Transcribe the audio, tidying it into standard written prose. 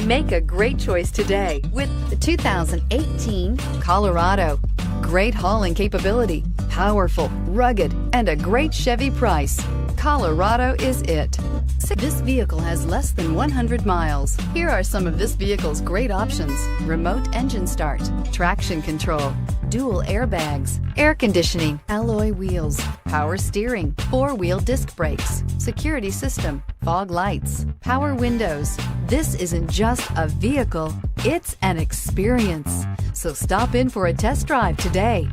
Make a great choice today with the 2018 Colorado. Great hauling capability, powerful, rugged, and a great Chevy price. Colorado is it. This vehicle has less than 100 miles. Here are some of this vehicle's great options: remote engine start, traction control, dual airbags, air conditioning, alloy wheels, power steering, four-wheel disc brakes, security system, fog lights, power windows. This isn't just a vehicle, it's an experience. So stop in for a test drive today.